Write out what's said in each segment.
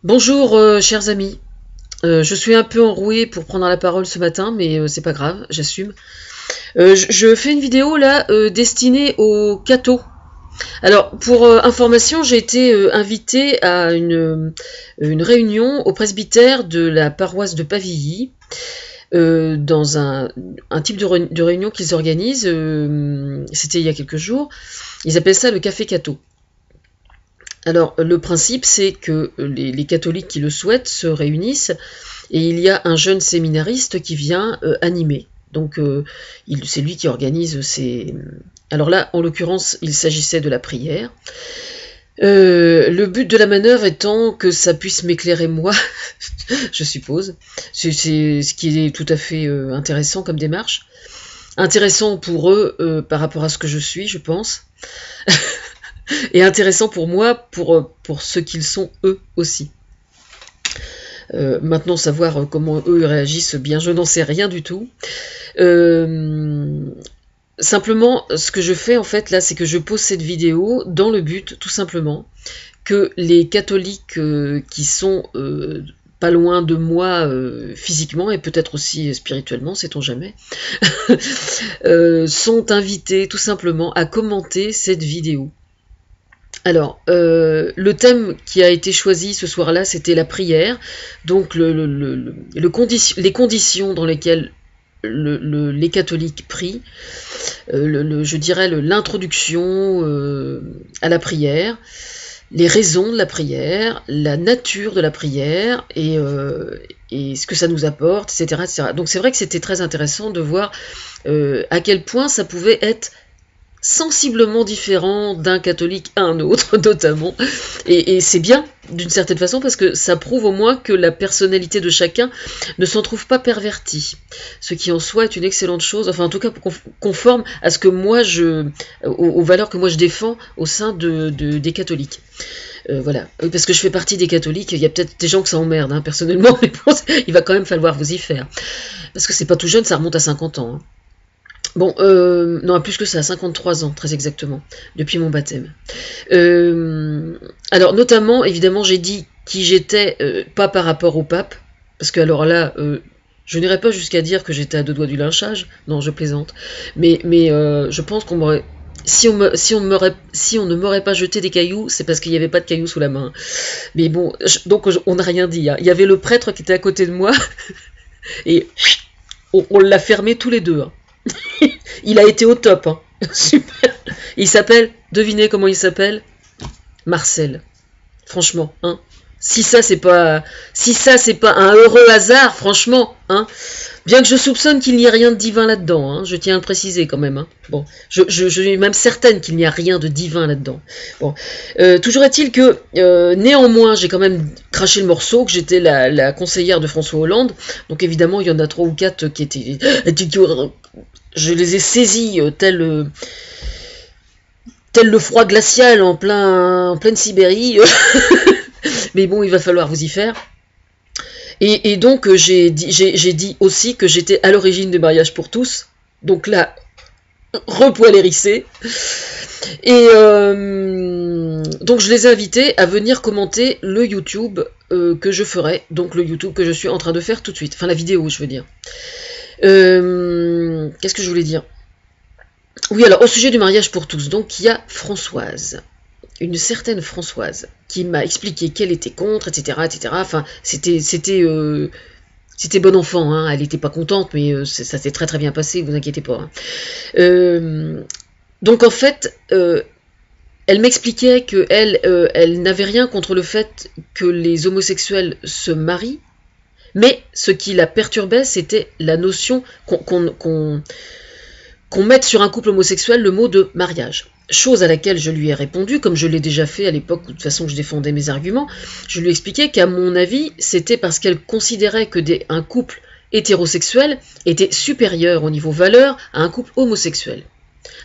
Bonjour, chers amis. Je suis un peu enrouée pour prendre la parole ce matin, mais c'est pas grave, j'assume. Je fais une vidéo là destinée aux cathos. Alors, pour information, j'ai été invitée à une réunion au presbytère de la paroisse de Pavilly, dans un type de réunion qu'ils organisent. C'était il y a quelques jours. Ils appellent ça le café catho. Alors, le principe, c'est que les catholiques qui le souhaitent se réunissent et il y a un jeune séminariste qui vient animer. Donc, c'est lui qui organise ces... Alors là, en l'occurrence, il s'agissait de la prière. Le but de la manœuvre étant que ça puisse m'éclairer moi, je suppose. C'est ce qui est tout à fait intéressant comme démarche. Intéressant pour eux par rapport à ce que je suis, je pense. Et intéressant pour moi, pour ce qu'ils sont eux aussi. Maintenant, savoir comment eux réagissent, bien, je n'en sais rien du tout. Simplement, ce que je fais en fait là, c'est que je pose cette vidéo dans le but, tout simplement, que les catholiques qui sont pas loin de moi physiquement et peut-être aussi spirituellement, sait-on jamais, sont invités tout simplement à commenter cette vidéo. Alors, le thème qui a été choisi ce soir-là, c'était la prière, donc les conditions dans lesquelles les catholiques prient, je dirais l'introduction à la prière, les raisons de la prière, la nature de la prière et ce que ça nous apporte, etc., etc. Donc c'est vrai que c'était très intéressant de voir à quel point ça pouvait être sensiblement différent d'un catholique à un autre, notamment. Et c'est bien, d'une certaine façon, parce que ça prouve au moins que la personnalité de chacun ne s'en trouve pas pervertie. Ce qui en soi est une excellente chose, enfin en tout cas conforme à ce que moi aux valeurs que moi je défends au sein des catholiques. Voilà, parce que je fais partie des catholiques, il y a peut-être des gens que ça emmerde, hein, personnellement, mais bon, il va quand même falloir vous y faire. Parce que c'est pas tout jeune, ça remonte à 50 ans. Hein. Bon, non, plus que ça, 53 ans, très exactement, depuis mon baptême. Alors, notamment, évidemment, j'ai dit qui j'étais, pas par rapport au pape, parce que alors là, je n'irai pas jusqu'à dire que j'étais à deux doigts du lynchage, non, je plaisante, mais je pense qu'on m'aurait... Si on ne m'aurait pas jeté des cailloux, c'est parce qu'il n'y avait pas de cailloux sous la main. Mais bon, donc on n'a rien dit. Hein. Il y avait le prêtre qui était à côté de moi, et on l'a fermé tous les deux. Hein. Il a été au top, hein. Super. Il s'appelle, devinez comment il s'appelle? Marcel. Franchement, hein. Si ça c'est pas un heureux hasard, franchement, hein. Bien que je soupçonne qu'il n'y ait rien de divin là-dedans, hein, je tiens à le préciser quand même. Hein. Bon, je suis même certaine qu'il n'y a rien de divin là-dedans. Bon, toujours est-il que néanmoins, j'ai quand même craché le morceau, que j'étais la conseillère de François Hollande. Donc évidemment, il y en a 3 ou 4 qui étaient... Je les ai saisis tel le froid glacial en pleine Sibérie. Mais bon, il va falloir vous y faire. Et donc, j'ai dit aussi que j'étais à l'origine du mariage pour tous. Donc là, repoil hérissé. Et donc, je les ai invités à venir commenter le YouTube que je ferai. Donc, le YouTube que je suis en train de faire tout de suite. Enfin, la vidéo, je veux dire. Qu'est-ce que je voulais dire? Oui, alors, au sujet du mariage pour tous. Donc, il y a Françoise. Une certaine Françoise qui m'a expliqué qu'elle était contre, etc., etc. Enfin, c'était bon enfant, hein. Elle n'était pas contente, mais ça s'est très très bien passé, vous inquiétez pas. Hein. Donc en fait, elle m'expliquait qu'elle elle n'avait rien contre le fait que les homosexuels se marient, mais ce qui la perturbait, c'était la notion qu'on mette sur un couple homosexuel le mot de mariage. Chose à laquelle je lui ai répondu, comme je l'ai déjà fait à l'époque, de toute façon que je défendais mes arguments, je lui ai expliqué qu'à mon avis, c'était parce qu'elle considérait que un couple hétérosexuel était supérieur au niveau valeur à un couple homosexuel.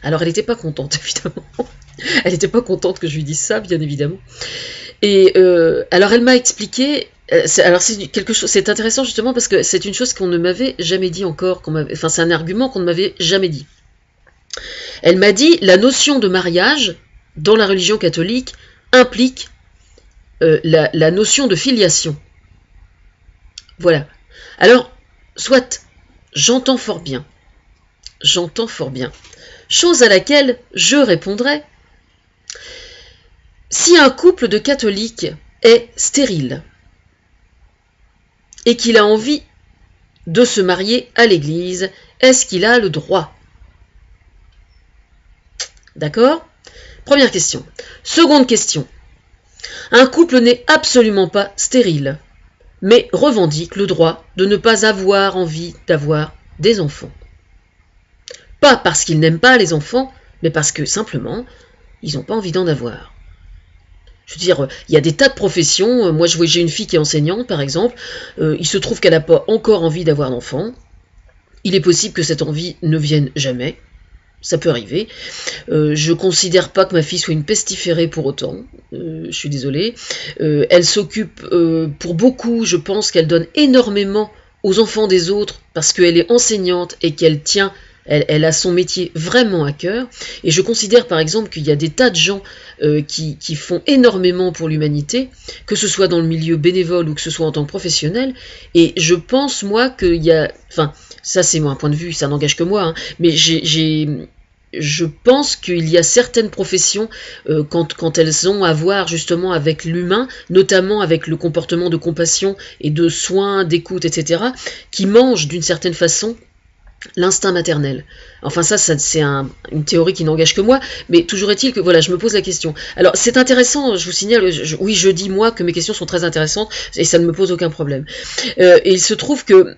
Alors elle n'était pas contente, évidemment. Elle n'était pas contente que je lui dise ça, bien évidemment. Et alors elle m'a expliqué... Alors c'est intéressant justement parce que c'est une chose qu'on ne m'avait jamais dit encore, enfin c'est un argument qu'on ne m'avait jamais dit. Elle m'a dit, la notion de mariage, dans la religion catholique, implique la notion de filiation. Voilà. Alors, soit, j'entends fort bien. J'entends fort bien. Chose à laquelle je répondrai, si un couple de catholiques est stérile et qu'il a envie de se marier à l'église, est-ce qu'il a le droit? D'accord? Première question. Seconde question. Un couple n'est absolument pas stérile, mais revendique le droit de ne pas avoir envie d'avoir des enfants. Pas parce qu'ils n'aiment pas les enfants, mais parce que simplement, ils n'ont pas envie d'en avoir. Je veux dire, il y a des tas de professions. Moi, j'ai une fille qui est enseignante, par exemple. Il se trouve qu'elle n'a pas encore envie d'avoir d'enfants. Il est possible que cette envie ne vienne jamais. Ça peut arriver. Je ne considère pas que ma fille soit une pestiférée pour autant. Je suis désolée. Elle s'occupe, pour beaucoup, je pense qu'elle donne énormément aux enfants des autres parce qu'elle est enseignante et qu'elle tient, elle a son métier vraiment à cœur. Et je considère par exemple qu'il y a des tas de gens qui font énormément pour l'humanité, que ce soit dans le milieu bénévole ou que ce soit en tant que professionnel. Et je pense, moi, qu'il y a... Enfin, ça c'est un point de vue, ça n'engage que moi, hein, mais je pense qu'il y a certaines professions, quand elles ont à voir justement avec l'humain, notamment avec le comportement de compassion et de soins, d'écoute, etc., qui mangent d'une certaine façon l'instinct maternel. Enfin ça c'est une théorie qui n'engage que moi, mais toujours est-il que voilà, je me pose la question. Alors c'est intéressant, je vous signale, oui je dis moi que mes questions sont très intéressantes et ça ne me pose aucun problème. Et il se trouve que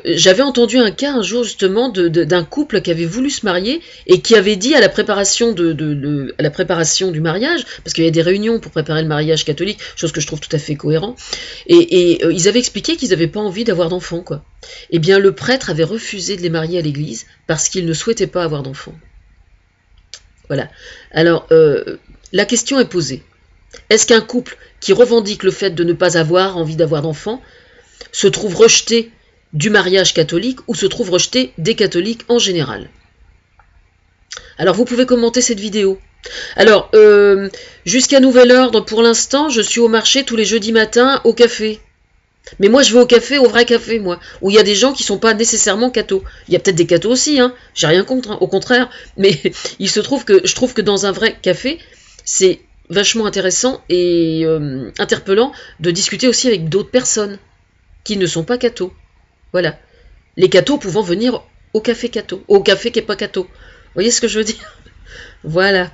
j'avais entendu un cas un jour justement d'un couple qui avait voulu se marier et qui avait dit à la préparation à la préparation du mariage, parce qu'il y a des réunions pour préparer le mariage catholique, chose que je trouve tout à fait cohérent, et ils avaient expliqué qu'ils n'avaient pas envie d'avoir d'enfants, quoi. Eh bien le prêtre avait refusé de les marier à l'église parce qu'il ne souhaitait pas avoir d'enfants. Voilà. Alors, la question est posée. Est-ce qu'un couple qui revendique le fait de ne pas avoir envie d'avoir d'enfants se trouve rejeté du mariage catholique ou se trouve rejeté des catholiques en général? Alors, vous pouvez commenter cette vidéo. Alors, jusqu'à nouvel ordre, pour l'instant, je suis au marché tous les jeudis matins au café. Mais moi, je vais au café, au vrai café, moi, où il y a des gens qui sont pas nécessairement cathos. Il y a peut-être des cathos aussi, hein. J'ai rien contre, hein, au contraire. Mais il se trouve que je trouve que dans un vrai café, c'est vachement intéressant et interpellant de discuter aussi avec d'autres personnes qui ne sont pas cathos. Voilà. Les cathos pouvant venir au café catho, au café qui est pas catho. Vous voyez ce que je veux dire? Voilà.